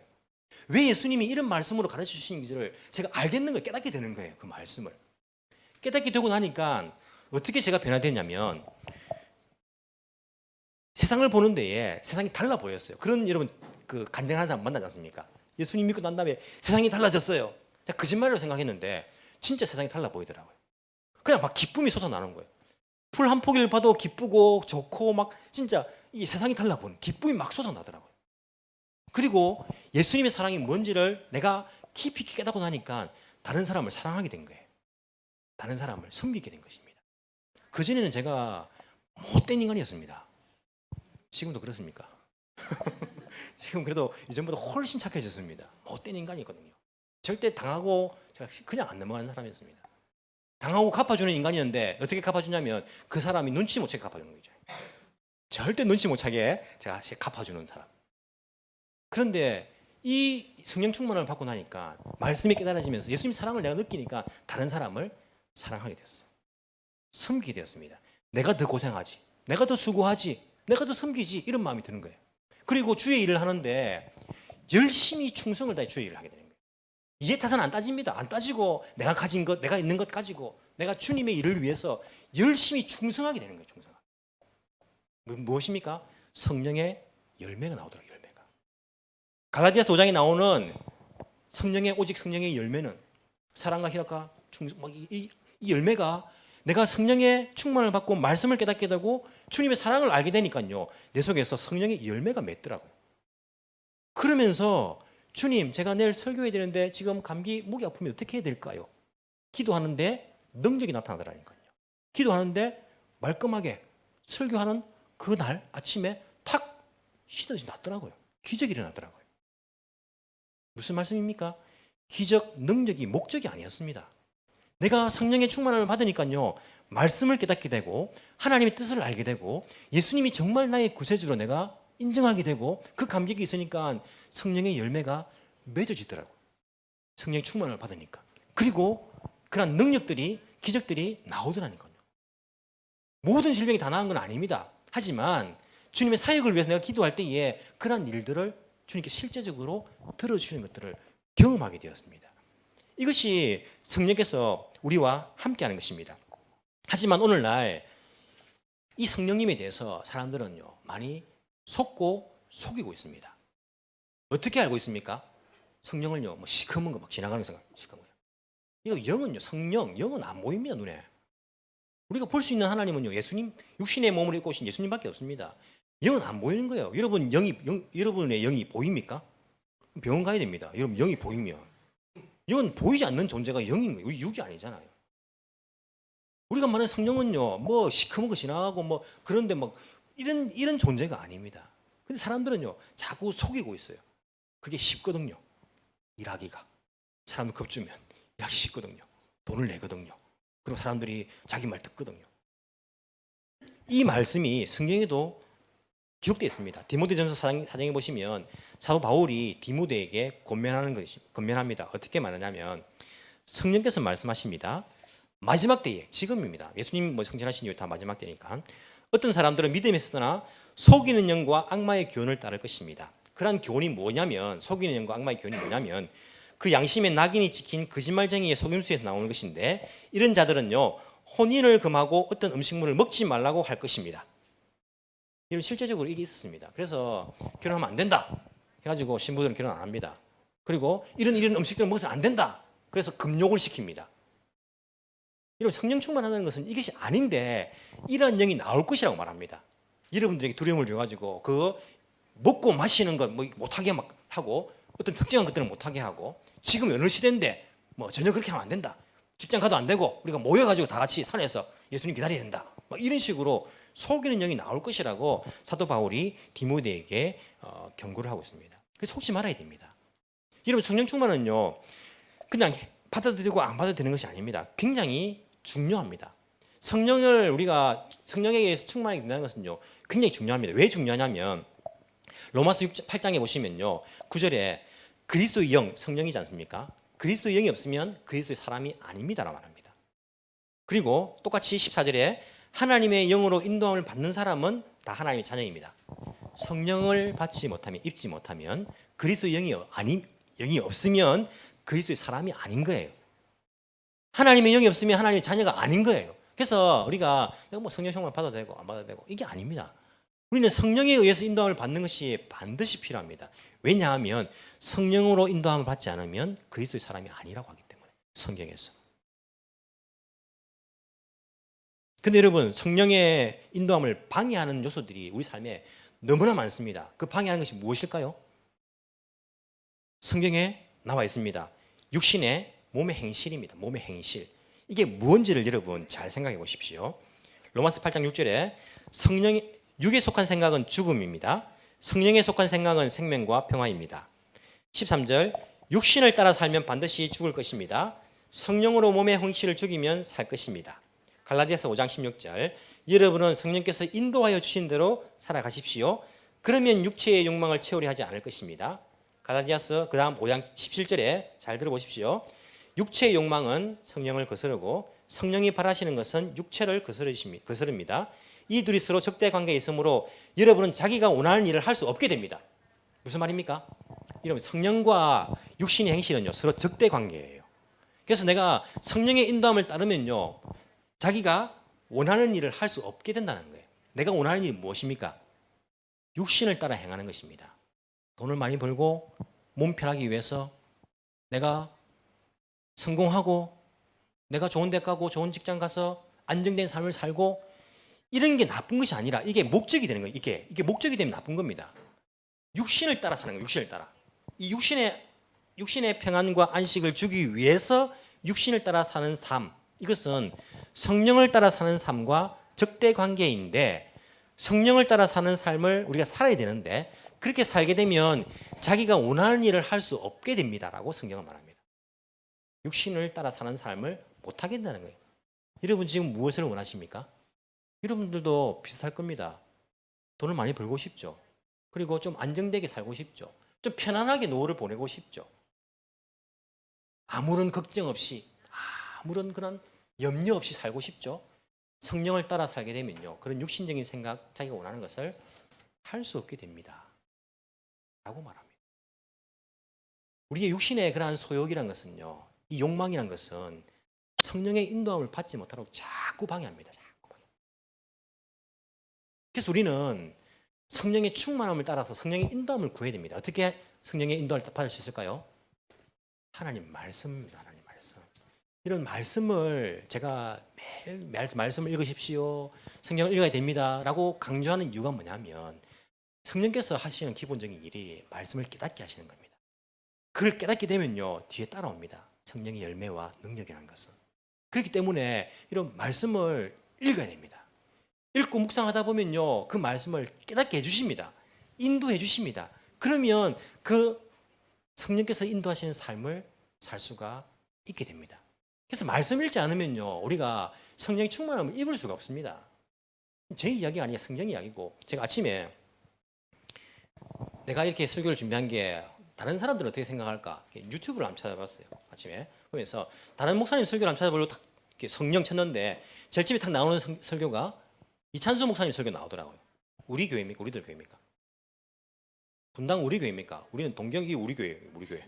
왜 예수님이 이런 말씀으로 가르쳐 주시는지를 제가 알겠는 거예요. 깨닫게 되는 거예요. 그 말씀을 깨닫게 되고 나니까 어떻게 제가 변화됐냐면, 세상을 보는 데에 세상이 달라 보였어요. 그런 여러분 그 간증하는 사람 만나지 않습니까? 예수님 믿고 난 다음에 세상이 달라졌어요. 제가 거짓말로 생각했는데 진짜 세상이 달라 보이더라고요. 그냥 막 기쁨이 솟아나는 거예요. 풀 한 포기를 봐도 기쁘고 좋고 막 진짜 이 세상이 달라 보는 기쁨이 막 솟아나더라고요. 그리고 예수님의 사랑이 뭔지를 내가 깊이 깨닫고 나니까 다른 사람을 사랑하게 된 거예요. 다른 사람을 섬기게 된 것입니다. 그전에는 제가 못된 인간이었습니다. 지금도 그렇습니까? 지금 그래도 이전보다 훨씬 착해졌습니다. 못된 인간이거든요. 절대 당하고 제가 그냥 안 넘어가는 사람이었습니다. 당하고 갚아주는 인간이었는데 어떻게 갚아주냐면 그 사람이 눈치 못 채게 갚아주는 거죠. 절대 눈치 못 차게 제가 갚아주는 사람. 그런데 이 성령 충만을 받고 나니까 말씀이 깨달아지면서 예수님 사랑을 내가 느끼니까 다른 사람을 사랑하게 됐어요. 섬기게 되었습니다. 내가 더 고생하지, 내가 더 수고하지, 내가 더 섬기지, 이런 마음이 드는 거예요. 그리고 주의 일을 하는데 열심히 충성을 다해 주의 일을 하게 되는 거예요. 이해 타산 안 따집니다. 안 따지고 내가 가진 것, 내가 있는 것 가지고 내가 주님의 일을 위해서 열심히 충성하게 되는 거예요. 충성하게. 무엇입니까? 성령의 열매가 나오더라고요. 열매가. 갈라디아서 5장에 나오는 성령의, 오직 성령의 열매는 사랑과 희락과 충성, 이 열매가 내가 성령의 충만을 받고 말씀을 깨닫게 되고 주님의 사랑을 알게 되니까요, 내 속에서 성령의 열매가 맺더라고요. 그러면서 주님, 제가 내일 설교해야 되는데 지금 감기, 목이 아프면 어떻게 해야 될까요? 기도하는데 능력이 나타나더라니까요. 기도하는데 말끔하게 설교하는 그날 아침에 탁 시너지 났더라고요. 기적이 일어났더라고요. 무슨 말씀입니까? 기적, 능력이 목적이 아니었습니다. 내가 성령의 충만을 받으니까요, 말씀을 깨닫게 되고 하나님의 뜻을 알게 되고 예수님이 정말 나의 구세주로 내가 인정하게 되고 그 감격이 있으니까 성령의 열매가 맺어지더라고요. 성령의 충만을 받으니까. 그리고 그런 능력들이, 기적들이 나오더라니까요. 모든 질병이 다 나은 건 아닙니다. 하지만 주님의 사역을 위해서 내가 기도할 때에 그런 일들을 주님께 실제적으로 들어주시는 것들을 경험하게 되었습니다. 이것이 성령께서 우리와 함께하는 것입니다. 하지만 오늘날 이 성령님에 대해서 사람들은요, 많이 속고 속이고 있습니다. 어떻게 알고 있습니까? 성령을요, 뭐 시커먼 거 막 지나가는 생각, 시커먼 거. 이거 영은요, 성령, 영은 안 보입니다, 눈에. 우리가 볼 수 있는 하나님은요, 예수님, 육신의 몸을 입고 오신 예수님밖에 없습니다. 영은 안 보이는 거예요. 여러분의 영이 보입니까? 병원 가야 됩니다. 여러분, 영이 보이면. 영은 보이지 않는 존재가 영인 거예요. 육이 아니잖아요. 우리가 말하는 성령은요, 뭐 시커먼 거 지나가고 뭐 그런데 막 이런 존재가 아닙니다. 근데 사람들은요, 자꾸 속이고 있어요. 그게 쉽거든요. 일하기가. 사람들 겁주면 일하기 쉽거든요. 돈을 내거든요. 그리고 사람들이 자기 말 듣거든요. 이 말씀이 성경에도 기록되어 있습니다. 디모데전서 4장에 보시면 사도 바울이 디모데에게 권면합니다. 어떻게 말하냐면 성령께서 말씀하십니다. 마지막 때에, 지금입니다. 예수님 성전하신 이후 다 마지막 때니까 어떤 사람들은 믿음에서 떠나 속이는 영과 악마의 교훈을 따를 것입니다. 그러한 교훈이 뭐냐면, 속이는 영과 악마의 교훈이 뭐냐면 그 양심의 낙인이 찍힌 거짓말쟁이의 속임수에서 나오는 것인데, 이런 자들은요 혼인을 금하고 어떤 음식물을 먹지 말라고 할 것입니다. 이런 실제적으로 이게 있었습니다. 그래서 결혼하면 안 된다 해가지고 신부들은 결혼 안 합니다. 그리고 이런 음식들을 먹어서는 안 된다, 그래서 금욕을 시킵니다. 이런 성령 충만하다는 것은 이것이 아닌데 이러한 영이 나올 것이라고 말합니다. 여러분들에게 두려움을 줘가지고 그 먹고 마시는 것 뭐 못하게 막 하고, 어떤 특정한 것들은 못하게 하고, 지금 어느 시대인데 뭐 전혀 그렇게 하면 안 된다, 직장 가도 안 되고 우리가 모여가지고 다 같이 산에서 예수님 기다려야 된다, 막 이런 식으로 속이는 영이 나올 것이라고 사도 바울이 디모데에게 경고를 하고 있습니다. 그래서 속지 말아야 됩니다. 여러분, 성령 충만은요 그냥 받아들이고 안 받아들이는 것이 아닙니다. 굉장히 중요합니다. 우리가 성령에 의해서 충만하게 된다는 것은요 굉장히 중요합니다. 왜 중요하냐면 로마서 8장에 보시면요 9절에 그리스도의 영, 성령이지 않습니까? 그리스도의 영이 없으면 그리스도의 사람이 아닙니다라고 말합니다. 그리고 똑같이 14절에 하나님의 영으로 인도함을 받는 사람은 다 하나님의 자녀입니다. 성령을 받지 못하면, 입지 못하면, 그리스도의 영이 없으면 그리스도의 사람이 아닌 거예요. 하나님의 영이 없으면 하나님의 자녀가 아닌 거예요. 그래서 우리가 뭐 성령 충만 받아도 되고 안 받아도 되고 이게 아닙니다. 우리는 성령에 의해서 인도함을 받는 것이 반드시 필요합니다. 왜냐하면 성령으로 인도함을 받지 않으면 그리스도의 사람이 아니라고 하기 때문에, 성경에서. 근데 여러분, 성령의 인도함을 방해하는 요소들이 우리 삶에 너무나 많습니다. 그 방해하는 것이 무엇일까요? 성경에 나와 있습니다. 육신의 몸의 행실입니다. 몸의 행실. 이게 무엇인지를 여러분 잘 생각해 보십시오. 로마서 8장 6절에 육에 속한 생각은 죽음입니다. 성령에 속한 생각은 생명과 평화입니다. 13절, 육신을 따라 살면 반드시 죽을 것입니다. 성령으로 몸의 행실을 죽이면 살 것입니다. 갈라디아서 5장 16절, 여러분은 성령께서 인도하여 주신 대로 살아가십시오. 그러면 육체의 욕망을 채우려 하지 않을 것입니다. 갈라디아서 그 다음 5장 17절에 잘 들어보십시오. 육체의 욕망은 성령을 거스르고 성령이 바라시는 것은 육체를 거스릅니다. 이 둘이 서로 적대 관계에 있으므로 여러분은 자기가 원하는 일을 할 수 없게 됩니다. 무슨 말입니까? 여러분, 성령과 육신의 행실은요 서로 적대 관계예요. 그래서 내가 성령의 인도함을 따르면요 자기가 원하는 일을 할 수 없게 된다는 거예요. 내가 원하는 일이 무엇입니까? 육신을 따라 행하는 것입니다. 돈을 많이 벌고 몸 편하기 위해서 내가 성공하고 내가 좋은 데 가고 좋은 직장 가서 안정된 삶을 살고, 이런 게 나쁜 것이 아니라 이게 목적이 되는 거예요. 이게 목적이 되면 나쁜 겁니다. 육신을 따라 사는 거예요. 육신을 따라. 이 육신의 평안과 안식을 주기 위해서 육신을 따라 사는 삶, 이것은 성령을 따라 사는 삶과 적대 관계인데, 성령을 따라 사는 삶을 우리가 살아야 되는데 그렇게 살게 되면 자기가 원하는 일을 할 수 없게 됩니다라고 성경은 말합니다. 육신을 따라 사는 삶을 못하게 된다는 거예요. 여러분 지금 무엇을 원하십니까? 여러분들도 비슷할 겁니다. 돈을 많이 벌고 싶죠. 그리고 좀 안정되게 살고 싶죠. 좀 편안하게 노후를 보내고 싶죠. 아무런 걱정 없이, 아무런 그런 염려 없이 살고 싶죠. 성령을 따라 살게 되면요 그런 육신적인 생각, 자기가 원하는 것을 할 수 없게 됩니다 라고 말합니다. 우리의 육신의 그러한 소욕이란 것은요, 이 욕망이란 것은 성령의 인도함을 받지 못하도록 자꾸 방해합니다. 그래서 우리는 성령의 충만함을 따라서 성령의 인도함을 구해야 됩니다. 어떻게 성령의 인도함을 받을 수 있을까요? 하나님 말씀입니다. 하나님 말씀. 이런 말씀을 제가 매일 말씀을 읽으십시오, 성경을 읽어야 됩니다 라고 강조하는 이유가 뭐냐면, 성령께서 하시는 기본적인 일이 말씀을 깨닫게 하시는 겁니다. 그걸 깨닫게 되면요 뒤에 따라옵니다. 성령의 열매와 능력이라는 것은. 그렇기 때문에 이런 말씀을 읽어야 됩니다. 읽고 묵상하다 보면요 그 말씀을 깨닫게 해주십니다. 인도해 주십니다. 그러면 그 성령께서 인도하시는 삶을 살 수가 있게 됩니다. 그래서 말씀 읽지 않으면요 우리가 성령의 충만함을 입을 수가 없습니다. 제 이야기가 아니라 성경 이야기고, 제가 아침에 내가 이렇게 설교를 준비한 게 다른 사람들은 어떻게 생각할까? 유튜브를 한번 찾아봤어요. 아침에 보면서 다른 목사님 설교를 한번 찾아보려고 딱 이렇게 성령 쳤는데 제일 처음에 딱 나오는 설교가 이찬수 목사님 설교 나오더라고요. 우리 교회입니까? 우리들 교회입니까? 분당 우리 교회입니까? 우리는 동경이 우리 교회, 우리 교회.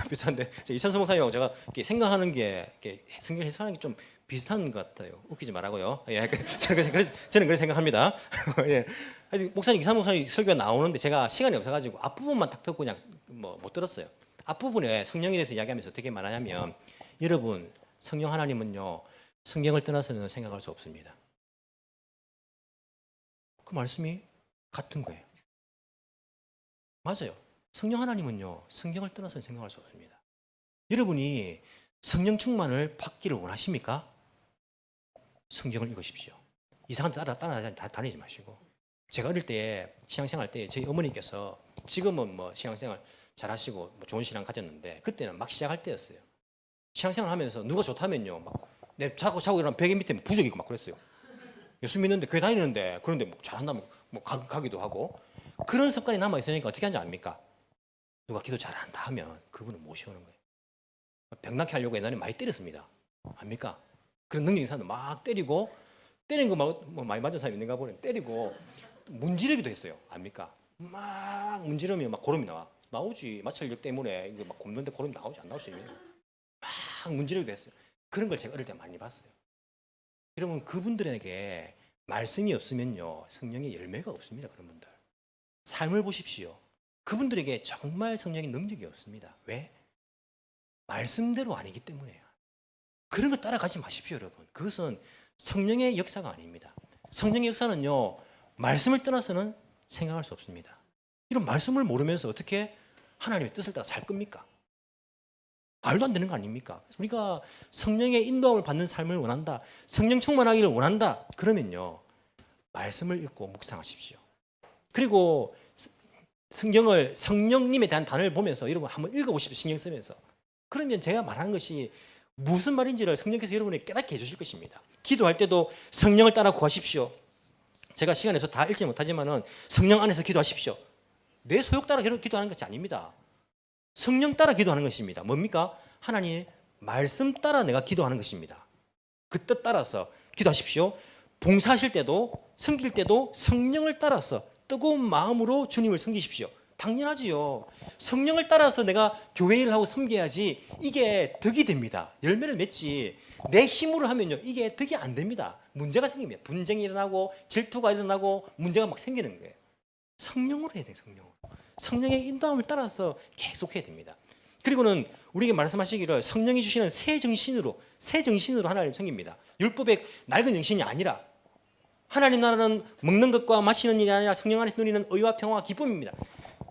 비슷한데 이찬수 목사님하고 제가 이렇게 생각하는 게 이렇게 성경 해석하는 게 좀 비슷한 것 같아요. 웃기지 말라고요. 예, 저는 그렇게 생각합니다. 예, 목사님 이찬수 목사님 설교가 나오는데 제가 시간이 없어가지고 앞부분만 딱 듣고 그냥 뭐 못 들었어요. 앞부분에 성령에 대해서 이야기하면서 어떻게 말하냐면 여러분 성령 하나님은요 성경을 떠나서는 생각할 수 없습니다. 그 말씀이 같은 거예요. 맞아요. 성령 하나님은요 성경을 떠나서는 생각할 수 없습니다. 여러분이 성령 충만을 받기를 원하십니까? 성경을 읽으십시오. 이상한 데 따라 다니지 마시고. 제가 어릴 때 신앙생활 때 저희 어머니께서 지금은 뭐 신앙생활 잘하시고 뭐 좋은 신앙 가졌는데 그때는 막 시작할 때였어요. 신앙생활 하면서 누가 좋다면요 막 내 자고 일어나면 베개 밑에 부적 있고 막 그랬어요. 예수 믿는데 교회 다니는데 그런데 뭐 잘한다면 뭐 가기도 하고 그런 습관이 남아 있으니까 어떻게 하는지 압니까? 누가 기도 잘한다 하면 그분을 모셔오는 거예요. 병나게 하려고 옛날에 많이 때렸습니다. 압니까? 그런 능력 있는 사람들 막 때리고 때리는 거 뭐 많이 맞은 사람 있는가 보네. 때리고 문지르기도 했어요. 압니까? 막 문지르면 막 고름이 나오지. 마찰력 때문에 이거 막 굽는데 고름이 나오지 안 나올 수 있는 거예요. 막 문지르기도 했어요. 그런 걸 제가 어릴 때 많이 봤어요. 여러분 그분들에게 말씀이 없으면요 성령의 열매가 없습니다. 그런 분들 삶을 보십시오. 그분들에게 정말 성령의 능력이 없습니다. 왜? 말씀대로 아니기 때문에요. 그런 거 따라가지 마십시오, 여러분. 그것은 성령의 역사가 아닙니다. 성령의 역사는요, 말씀을 떠나서는 생각할 수 없습니다. 이런 말씀을 모르면서 어떻게 하나님의 뜻을 따라 살 겁니까? 말도 안 되는 거 아닙니까? 우리가 성령의 인도함을 받는 삶을 원한다. 성령 충만하기를 원한다. 그러면요, 말씀을 읽고 묵상하십시오. 그리고 성경을 성령님에 대한 단어를 보면서 여러분 한번 읽어보십시오. 신경 쓰면서. 그러면 제가 말하는 것이 무슨 말인지를 성령께서 여러분에게 깨닫게 해주실 것입니다. 기도할 때도 성령을 따라 구하십시오. 제가 시간이 없어서 다 읽지 못하지만은 성령 안에서 기도하십시오. 내 소욕 따라 기도하는 것이 아닙니다. 성령 따라 기도하는 것입니다. 뭡니까? 하나님 말씀 따라 내가 기도하는 것입니다. 그 뜻 따라서 기도하십시오. 봉사하실 때도 섬길 때도 성령을 따라서 뜨거운 마음으로 주님을 섬기십시오. 당연하지요. 성령을 따라서 내가 교회 일을 하고 섬겨야지 이게 덕이 됩니다. 열매를 맺지. 내 힘으로 하면요. 이게 덕이 안 됩니다. 문제가 생깁니다. 분쟁이 일어나고 질투가 일어나고 문제가 막 생기는 거예요. 성령으로 해야 돼요. 성령으로. 성령의 인도함을 따라서 계속 해야 됩니다. 그리고는 우리에게 말씀하시기를 성령이 주시는 새 정신으로 하나님 섬깁니다. 율법의 낡은 정신이 아니라 하나님 나라는 먹는 것과 마시는 일이 아니라 성령 안에서 누리는 의와 평화와 기쁨입니다.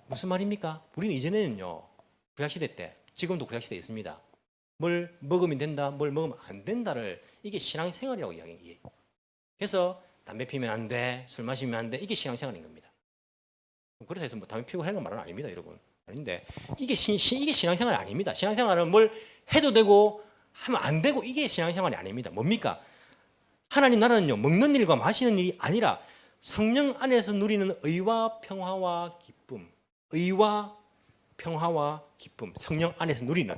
무슨 말입니까? 우리는 이전에는요 구약시대 때 지금도 구약시대에 있습니다. 뭘 먹으면 된다, 뭘 먹으면 안 된다를 이게 신앙생활이라고 이야기해요. 그래서 담배 피우면 안 돼, 술 마시면 안 돼, 이게 신앙생활인 겁니다. 그래서 해서 뭐 담배 피우고 하는 건 말은 아닙니다, 여러분. 아닌데 이게 신앙생활이 아닙니다. 신앙생활은 뭘 해도 되고 하면 안 되고 이게 신앙생활이 아닙니다. 뭡니까? 하나님 나라는요 먹는 일과 마시는 일이 아니라 성령 안에서 누리는 의와 평화와 기쁨, 의와 평화와 기쁨, 성령 안에서 누리는,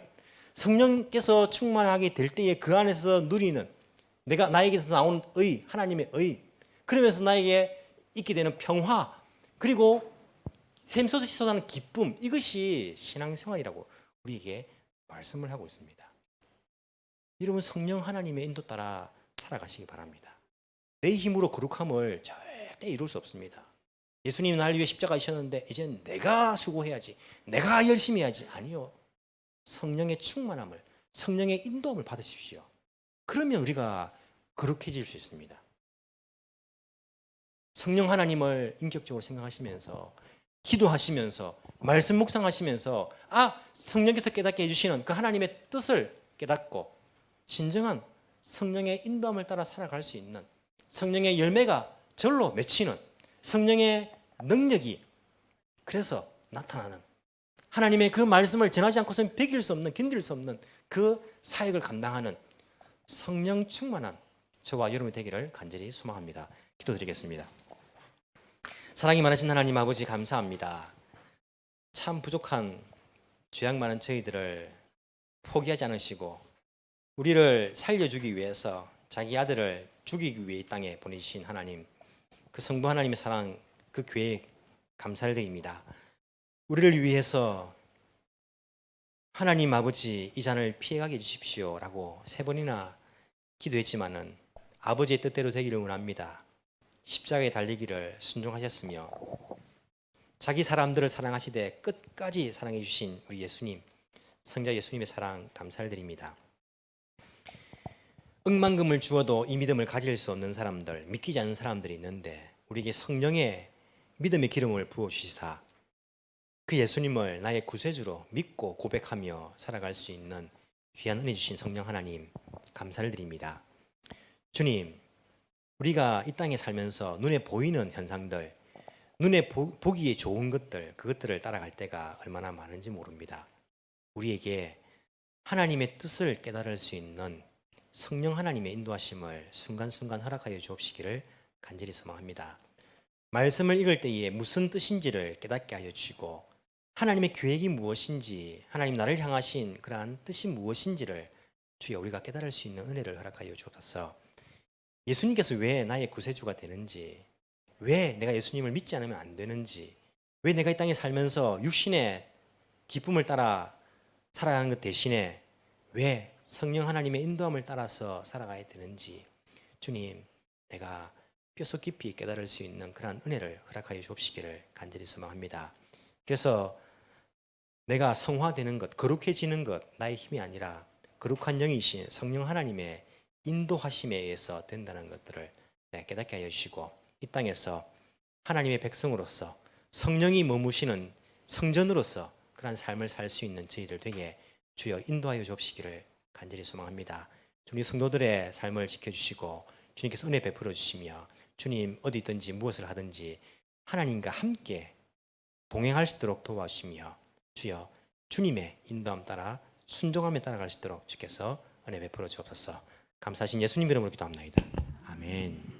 성령께서 충만하게 될 때에 그 안에서 누리는, 나에게서 나오는 의, 하나님의 의, 그러면서 나에게 있게 되는 평화, 그리고 샘솟아 솟아나는 기쁨, 이것이 신앙생활이라고 우리에게 말씀을 하고 있습니다. 여러분 성령 하나님의 인도 따라 살아가시기 바랍니다. 내 힘으로 거룩함을 절대 이룰 수 없습니다. 예수님이 날 위해 십자가 지셨는데 이제는 내가 수고해야지, 내가 열심히 해야지. 아니요. 성령의 충만함을, 성령의 인도함을 받으십시오. 그러면 우리가 거룩해질 수 있습니다. 성령 하나님을 인격적으로 생각하시면서 기도하시면서 말씀 묵상하시면서 성령께서 깨닫게 해주시는 그 하나님의 뜻을 깨닫고 진정한 성령의 인도함을 따라 살아갈 수 있는, 성령의 열매가 절로 맺히는, 성령의 능력이 그래서 나타나는, 하나님의 그 말씀을 전하지 않고서는 베길 수 없는, 견딜 수 없는 그 사역을 감당하는 성령 충만한 저와 여러분이 되기를 간절히 소망합니다. 기도드리겠습니다. 사랑이 많으신 하나님 아버지 감사합니다. 참 부족한 죄악 많은 저희들을 포기하지 않으시고 우리를 살려주기 위해서 자기 아들을 죽이기 위해 이 땅에 보내주신 하나님, 그 성부 하나님의 사랑, 그 계획 감사를 드립니다. 우리를 위해서 하나님 아버지 이 잔을 피해가게 해주십시오 라고 3번이나 기도했지만은 아버지의 뜻대로 되기를 원합니다. 십자가에 달리기를 순종하셨으며 자기 사람들을 사랑하시되 끝까지 사랑해 주신 우리 예수님, 성자 예수님의 사랑 감사를 드립니다. 억만금을 주어도 이 믿음을 가질 수 없는 사람들, 믿기지 않는 사람들이 있는데 우리에게 성령의 믿음의 기름을 부어주시사 그 예수님을 나의 구세주로 믿고 고백하며 살아갈 수 있는 귀한 은혜 주신 성령 하나님 감사를 드립니다. 주님, 우리가 이 땅에 살면서 눈에 보이는 현상들, 눈에 보기에 좋은 것들, 그것들을 따라갈 때가 얼마나 많은지 모릅니다. 우리에게 하나님의 뜻을 깨달을 수 있는 성령 하나님의 인도하심을 순간순간 허락하여 주옵시기를 간절히 소망합니다. 말씀을 읽을 때에 무슨 뜻인지를 깨닫게 하여 주시고 하나님의 계획이 무엇인지, 하나님 나를 향하신 그러한 뜻이 무엇인지를 주여 우리가 깨달을 수 있는 은혜를 허락하여 주옵소서. 예수님께서 왜 나의 구세주가 되는지, 왜 내가 예수님을 믿지 않으면 안 되는지, 왜 내가 이 땅에 살면서 육신의 기쁨을 따라 살아가는 것 대신에 왜 성령 하나님의 인도함을 따라서 살아가야 되는지 주님, 내가 뼛속 깊이 깨달을 수 있는 그러한 은혜를 허락하여 주옵시기를 간절히 소망합니다. 그래서 내가 성화되는 것, 거룩해지는 것 나의 힘이 아니라 거룩한 영이신 성령 하나님의 인도하심에 의해서 된다는 것들을 깨닫게 하여 주시고 이 땅에서 하나님의 백성으로서 성령이 머무시는 성전으로서 그러한 삶을 살 수 있는 저희들 되게 주여 인도하여 주옵시기를 간절히 소망합니다. 주님 성도들의 삶을 지켜주시고 주님께서 은혜 베풀어 주시며 주님 어디 있든지 무엇을 하든지 하나님과 함께 동행할 수 있도록 도와주시며 주여 주님의 인도함 따라 순종함에 따라갈 수 있도록 주께서 은혜 베풀어 주옵소서. 감사하신 예수님 이름으로 기도합나이다. 아멘.